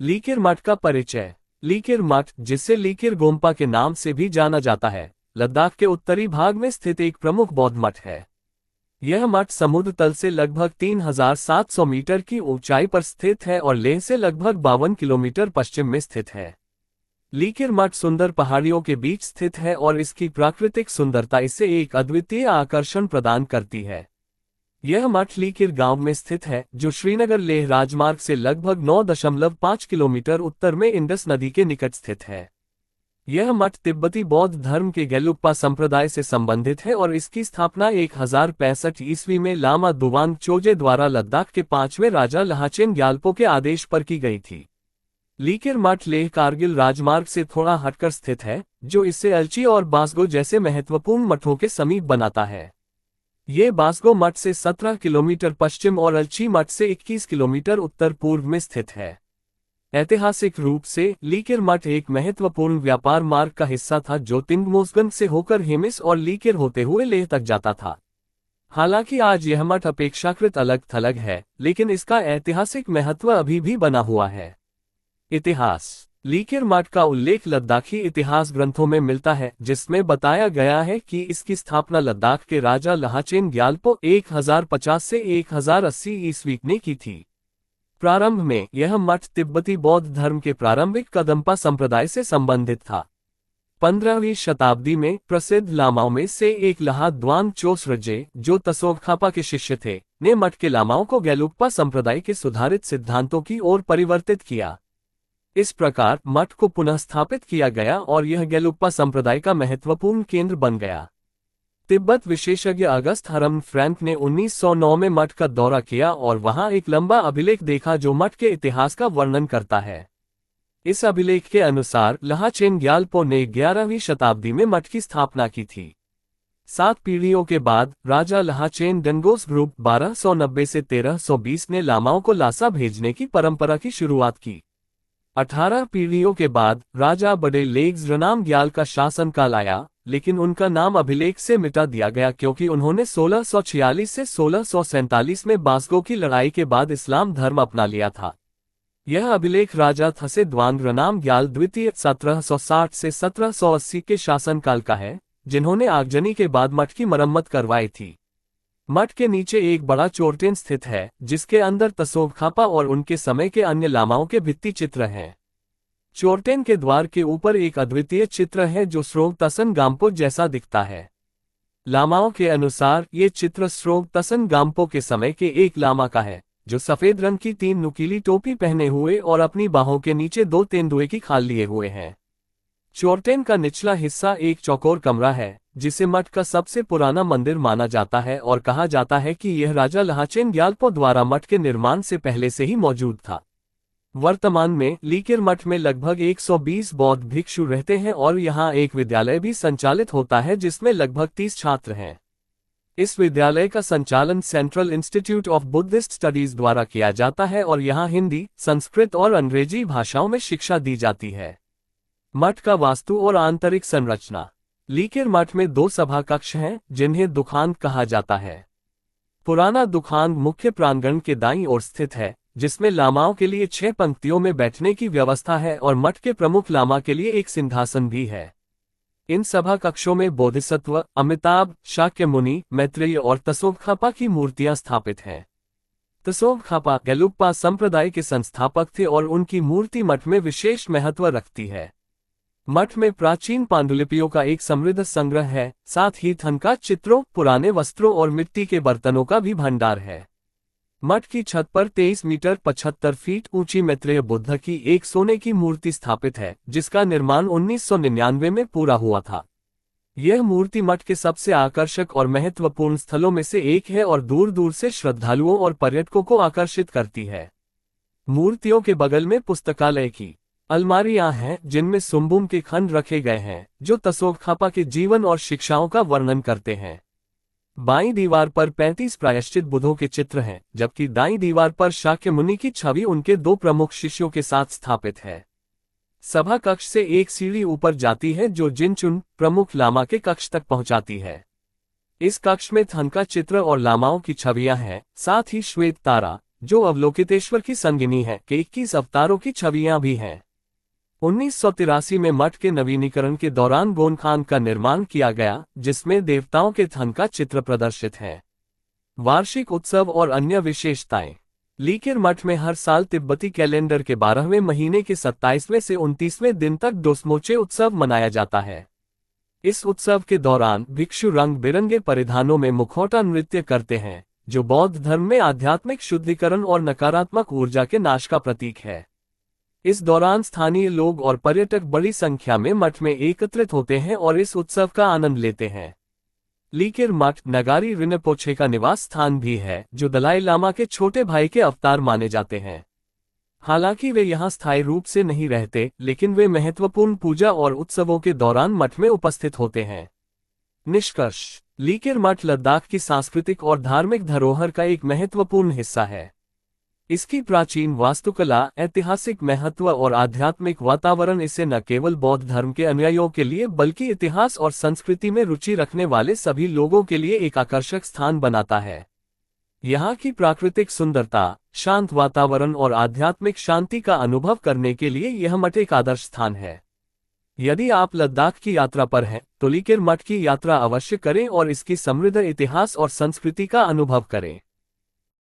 लीकिर मठ का परिचय। लीकिर मठ, जिसे लीकिर गोम्पा के नाम से भी जाना जाता है, लद्दाख के उत्तरी भाग में स्थित एक प्रमुख बौद्ध मठ है। यह मठ समुद्र तल से लगभग 3700 मीटर की ऊंचाई पर स्थित है और लेह से लगभग 52 किलोमीटर पश्चिम में स्थित है। लीकिर मठ सुंदर पहाड़ियों के बीच स्थित है और इसकी प्राकृतिक सुंदरता इसे एक अद्वितीय आकर्षण प्रदान करती है। यह मठ लीकिर गांव में स्थित है, जो श्रीनगर लेह राजमार्ग से लगभग 9.5 किलोमीटर उत्तर में इंडस नदी के निकट स्थित है। यह मठ तिब्बती बौद्ध धर्म के गेलुक्पा संप्रदाय से संबंधित है और इसकी स्थापना 1065 ईस्वी में लामा दुवांग चोजे द्वारा लद्दाख के 5वें राजा लहाचेन ग्याल्पो के आदेश पर की गई थी। लीकिर मठ लेह कारगिल राजमार्ग से थोड़ा हटकर स्थित है, जो इसे अलची और बासगो जैसे महत्वपूर्ण मठों के समीप बनाता है। ये बासगो मठ से 17 किलोमीटर पश्चिम और अलची मठ से 21 किलोमीटर उत्तर पूर्व में स्थित है। ऐतिहासिक रूप से लीकिर मठ एक महत्वपूर्ण व्यापार मार्ग का हिस्सा था, जो तिंगमोसगन से होकर हेमिस और लीकिर होते हुए लेह तक जाता था। हालांकि आज यह मठ अपेक्षाकृत अलग थलग है, लेकिन इसका ऐतिहासिक महत्व अभी भी बना हुआ है। इतिहास। लीकिर मठ का उल्लेख लद्दाखी इतिहास ग्रंथों में मिलता है, जिसमें बताया गया है कि इसकी स्थापना लद्दाख के राजा लहाचेन ग्याल्पो 1050 से 1080 ईस्वी ने की थी। प्रारंभ में यह मठ तिब्बती बौद्ध धर्म के प्रारंभिक कदम्पा संप्रदाय से संबंधित था। 15वीं शताब्दी में प्रसिद्ध लामाओं में से एक लहा द्वांग चोसरजे, जो तसोगखापा के शिष्य थे, ने मठ के लामाओं को गेलुक्पा संप्रदाय के सुधारित सिद्धांतों की ओर परिवर्तित किया। इस प्रकार मठ को पुनः स्थापित किया गया और यह गेलुक्पा संप्रदाय का महत्वपूर्ण केंद्र बन गया। तिब्बत विशेषज्ञ अगस्त हरम फ्रैंक ने 1909 में मठ का दौरा किया और वहां एक लंबा अभिलेख देखा जो मठ के इतिहास का वर्णन करता है। इस अभिलेख के अनुसार लहाचेन ग्याल्पो ने 11वीं शताब्दी में मठ की स्थापना की थी। 7 पीढ़ियों के बाद राजा लहाचेन डंगोस ग्रुप 1290 से 1320 ने लामाओं को लासा भेजने की परंपरा की शुरुआत की। 18 पीढ़ियों के बाद राजा बड़े लेग्स रनाम ग्याल का शासनकाल आया, लेकिन उनका नाम अभिलेख से मिटा दिया गया क्योंकि उन्होंने 1646 से 1647 में बासगो की लड़ाई के बाद इस्लाम धर्म अपना लिया था। यह अभिलेख राजा थसे द्वांग रनाम ग्याल द्वितीय 1760 से 1780 के शासनकाल का है, जिन्होंने आगजनी के बाद मठ की मरम्मत करवाई थी। मठ के नीचे एक बड़ा चोर्टेन स्थित है, जिसके अंदर तसोगखापा और उनके समय के अन्य लामाओं के भित्ति चित्र हैं। चोर्टेन के द्वार के ऊपर एक अद्वितीय चित्र है जो स्रोग तसन गाम्पो जैसा दिखता है। लामाओं के अनुसार ये चित्र स्रोग तसन गाम्पो के समय के एक लामा का है, जो सफेद रंग की 3 नुकीली टोपी पहने हुए और अपनी बाहों के नीचे 2 तेंदुए की खाल लिए हुए हैं। चोर्टेन का निचला हिस्सा एक चौकोर कमरा है, जिसे मठ का सबसे पुराना मंदिर माना जाता है और कहा जाता है कि यह राजा लहाचेन ग्याल्पो द्वारा मठ के निर्माण से पहले से ही मौजूद था। वर्तमान में लीकिर मठ में लगभग 120 बौद्ध भिक्षु रहते हैं और यहाँ एक विद्यालय भी संचालित होता है जिसमें लगभग 30 छात्र हैं। इस विद्यालय का संचालन central institute of Buddhist studies द्वारा किया जाता है और यहाँ हिंदी, संस्कृत और अंग्रेजी भाषाओं में शिक्षा दी जाती है। मठ का वास्तु और आंतरिक संरचना। लीकिर मठ में 2 सभा कक्ष हैं, जिन्हें दुखान कहा जाता है। पुराना दुखान मुख्य प्रांगण के दाईं ओर स्थित है, जिसमें लामाओं के लिए 6 पंक्तियों में बैठने की व्यवस्था है और मठ के प्रमुख लामा के लिए एक सिंहासन भी है। इन सभा कक्षों में बोधिसत्व, अमिताभ, शाक्य मुनि, मैत्रेय और तसोगखापा की मूर्तियां स्थापित हैं। तसोगखापा गेलुक्पा संप्रदाय के संस्थापक थे और उनकी मूर्ति मठ में विशेष महत्व रखती है। मठ में प्राचीन पांडुलिपियों का एक समृद्ध संग्रह है, साथ ही थनका चित्रों, पुराने वस्त्रों और मिट्टी के बर्तनों का भी भंडार है। मठ की छत पर 23 मीटर 75 फीट ऊंची मैत्रेय बुद्ध की एक सोने की मूर्ति स्थापित है, जिसका निर्माण 1999 में पूरा हुआ था। यह मूर्ति मठ के सबसे आकर्षक और महत्वपूर्ण स्थलों में से एक है और दूर दूर से श्रद्धालुओं और पर्यटकों को आकर्षित करती है। मूर्तियों के बगल में पुस्तकालय की अलमारियां हैं, जिनमें सुम्बुम के खंड रखे गए हैं, जो तसोगखापा के जीवन और शिक्षाओं का वर्णन करते हैं। बाईं दीवार पर 35 प्रायश्चित बुद्धों के चित्र हैं, जबकि दाईं दीवार पर शाक्य मुनि की छवि उनके 2 प्रमुख शिष्यों के साथ स्थापित है। सभा कक्ष से एक सीढ़ी ऊपर जाती है जो जिनचुन प्रमुख लामा के कक्ष तक पहुंचाती है। इस कक्ष में थनका चित्र और लामाओं की छवियां हैं, साथ ही श्वेत तारा, जो अवलोकितेश्वर की संगिनी है, के 21 अवतारों की छवियां भी हैं। 1983 में मठ के नवीनीकरण के दौरान गोनखान का निर्माण किया गया, जिसमें देवताओं के थन का चित्र प्रदर्शित है। वार्षिक उत्सव और अन्य विशेषताएं। लीकर मठ में हर साल तिब्बती कैलेंडर के 12वें महीने के 27वें से 29वें दिन तक डोसमोचे उत्सव मनाया जाता है। इस उत्सव के दौरान भिक्षु रंग बिरंगे परिधानों में मुखौटा नृत्य करते हैं, जो बौद्ध धर्म में आध्यात्मिक शुद्धिकरण और नकारात्मक ऊर्जा के नाश का प्रतीक है। इस दौरान स्थानीय लोग और पर्यटक बड़ी संख्या में मठ में एकत्रित होते हैं और इस उत्सव का आनंद लेते हैं। लीकर मठ नगारी रिनपोछे का निवास स्थान भी है, जो दलाई लामा के छोटे भाई के अवतार माने जाते हैं। हालांकि वे यहाँ स्थायी रूप से नहीं रहते, लेकिन वे महत्वपूर्ण पूजा और उत्सवों के दौरान मठ में उपस्थित होते हैं। निष्कर्ष। लीकर मठ लद्दाख की सांस्कृतिक और धार्मिक धरोहर का एक महत्वपूर्ण हिस्सा है। इसकी प्राचीन वास्तुकला, ऐतिहासिक महत्व और आध्यात्मिक वातावरण इसे न केवल बौद्ध धर्म के अनुयायियों के लिए बल्कि इतिहास और संस्कृति में रुचि रखने वाले सभी लोगों के लिए एक आकर्षक स्थान बनाता है। यहाँ की प्राकृतिक सुंदरता, शांत वातावरण और आध्यात्मिक शांति का अनुभव करने के लिए यह मठ एक आदर्श स्थान है। यदि आप लद्दाख की यात्रा पर हैं, तो लीकर मठ की यात्रा अवश्य करें और इसकी समृद्ध इतिहास और संस्कृति का अनुभव करें।